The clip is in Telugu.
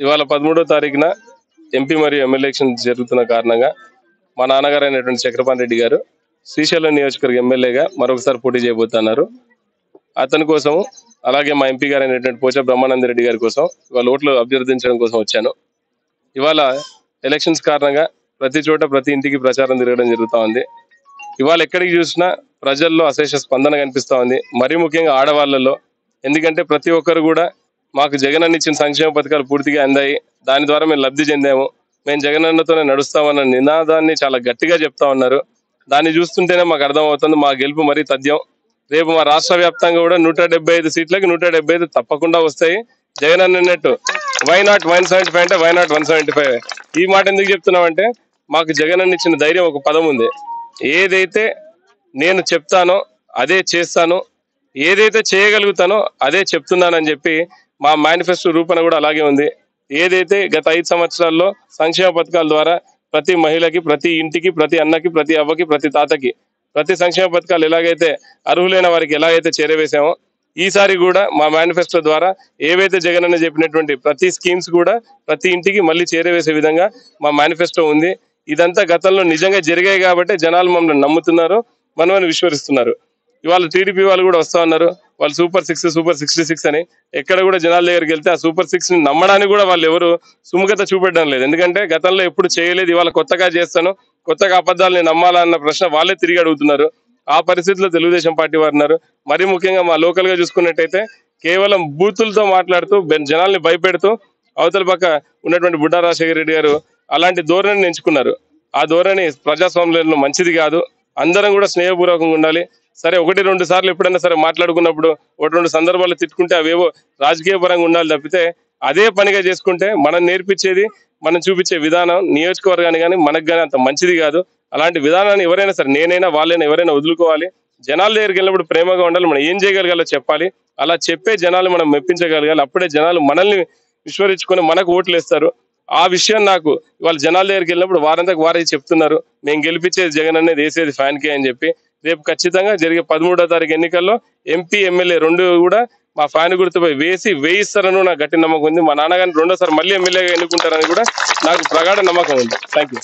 ఇవాళ 13వ తారీఖున ఎంపీ మరియు ఎమ్మెల్యే ఎలక్షన్ జరుగుతున్న కారణంగా మా నాన్నగారు అయినటువంటి చక్రపాణి రెడ్డి గారు శ్రీశైలం నియోజకవర్గ ఎమ్మెల్యేగా మరొకసారి పోటీ చేయబోతున్నారు. అతని కోసం అలాగే మా ఎంపీ గారు అయినటువంటి పోచా బ్రహ్మానంద రెడ్డి గారి కోసం ఇవాళ ఓట్లు అభ్యర్థించడం కోసం వచ్చాను. ఇవాళ ఎలక్షన్స్ కారణంగా ప్రతి చోట ప్రతి ఇంటికి ప్రచారం తిరగడం జరుగుతూ ఉంది. ఇవాళ ఎక్కడికి చూసినా ప్రజల్లో అశేష స్పందన కనిపిస్తూ ఉంది, మరీ ముఖ్యంగా ఆడవాళ్లలో. ఎందుకంటే ప్రతి ఒక్కరు కూడా మాకు జగనన్న ఇచ్చిన సంక్షేమ పథకాలు పూర్తిగా అందాయి, దాని ద్వారా మేము లబ్ధి చెందాము, మేము జగనన్నతోనే నడుస్తామన్న నినాదాన్ని చాలా గట్టిగా చెప్తా ఉన్నారు. దాన్ని చూస్తుంటేనే మాకు అర్థమవుతుంది మా గెలుపు మరీ తథ్యం. రేపు మా రాష్ట్ర వ్యాప్తంగా కూడా 175 సీట్లకి 175 తప్పకుండా వస్తాయి. జగనన్న అన్నట్టు వై నాట్ 175 అంటే వై నాట్ 175. ఈ మాట ఎందుకు చెప్తున్నామంటే మాకు జగనన్న ఇచ్చిన ధైర్యం ఒక పదం ఉంది, ఏదైతే నేను చెప్తానో అదే చేస్తాను, ఏదైతే చేయగలుగుతానో అదే చెప్తున్నానని చెప్పి మా మేనిఫెస్టో రూపణ కూడా అలాగే ఉంది. ఏదైతే గత 5 సంవత్సరాల్లో సంక్షేమ పథకాల ద్వారా ప్రతి మహిళకి, ప్రతి ఇంటికి, ప్రతి అన్నకి, ప్రతి అవ్వకి, ప్రతి తాతకి ప్రతి సంక్షేమ పథకాలు ఎలాగైతే అర్హులైన వారికి ఎలాగైతే చేరవేశామో, ఈసారి కూడా మా మేనిఫెస్టో ద్వారా ఏవైతే జగనన్న చెప్పినటువంటి ప్రతి స్కీమ్స్ కూడా ప్రతి ఇంటికి మళ్ళీ చేరవేసే విధంగా మా మేనిఫెస్టో ఉంది. ఇదంతా గతంలో నిజంగా జరిగాయి కాబట్టి జనాలు మమ్మల్ని నమ్ముతున్నారు, మనమని విశ్వసిస్తున్నారు. ఇవాళ టీడీపీ వాళ్ళు కూడా వస్తా ఉన్నారు, వాళ్ళు సూపర్ 6 సూపర్ 66 అని. ఎక్కడ కూడా జనాల దగ్గరికి వెళ్తే ఆ సూపర్ 6 ని నమ్మడానికి కూడా వాళ్ళు ఎవరు సుముఖత చూపెట్టడం లేదు. ఎందుకంటే గతంలో ఎప్పుడు చేయలేదు, ఇవాళ కొత్తగా చేస్తాను, కొత్తగా అబద్ధాలని నమ్మాలన్న ప్రశ్న వాళ్ళే తిరిగి అడుగుతున్నారు. ఆ పరిస్థితిలో తెలుగుదేశం పార్టీ వారు ఉన్నారు. మరీ ముఖ్యంగా మా లోకల్ గా చూసుకున్నట్టయితే కేవలం బూతులతో మాట్లాడుతూ జనాల్ని భయపెడుతూ అవతల పక్క ఉన్నటువంటి బుడ్డా రాజశేఖర రెడ్డి గారు అలాంటి ధోరణిని ఎంచుకున్నారు. ఆ ధోరణి ప్రజాస్వామ్యంలో మంచిది కాదు. అందరం కూడా స్నేహపూర్వకంగా ఉండాలి. సరే 1-2 సార్లు ఎప్పుడైనా సరే మాట్లాడుకున్నప్పుడు 1-2 సందర్భాలు తిట్టుకుంటే అవేవో రాజకీయ పరంగా ఉండాలి తప్పితే అదే పనిగా చేసుకుంటే మనం నేర్పించేది, మనం చూపించే విధానం నియోజకవర్గాన్ని కానీ మనకు కానీ అంత మంచిది కాదు. అలాంటి విధానాన్ని ఎవరైనా సరే, నేనైనా వాళ్ళైనా ఎవరైనా వదులుకోవాలి. జనాల దగ్గరికి వెళ్ళినప్పుడు ప్రేమగా ఉండాలి, మనం ఏం చేయగలగాలో చెప్పాలి. అలా చెప్పే జనాలు మనం మెప్పించగలగాలి. అప్పుడే జనాలు మనల్ని విశ్వసించుకొని మనకు ఓట్లు వేస్తారు. ఆ విషయం నాకు ఇవాళ జనాల దగ్గరికి వెళ్ళినప్పుడు వారంతకు వారే చెప్తున్నారు, మేము గెలిపించేది జగన్ అనేది, వేసేది ఫ్యాన్ కే అని చెప్పి. రేపు ఖచ్చితంగా జరిగే 13వ తారీఖు ఎన్నికల్లో ఎంపీ ఎమ్మెల్యే 2 కూడా మా ఫ్యాన్ గుర్తుపై వేయిస్తారని నాకు గట్టి నమ్మకం ఉంది. మా నాన్నగారిని 2వ సారి మళ్ళీ ఎమ్మెల్యేగా ఎన్నుకుంటారని కూడా నాకు ప్రగాఢ నమ్మకం ఉంది. Thank you.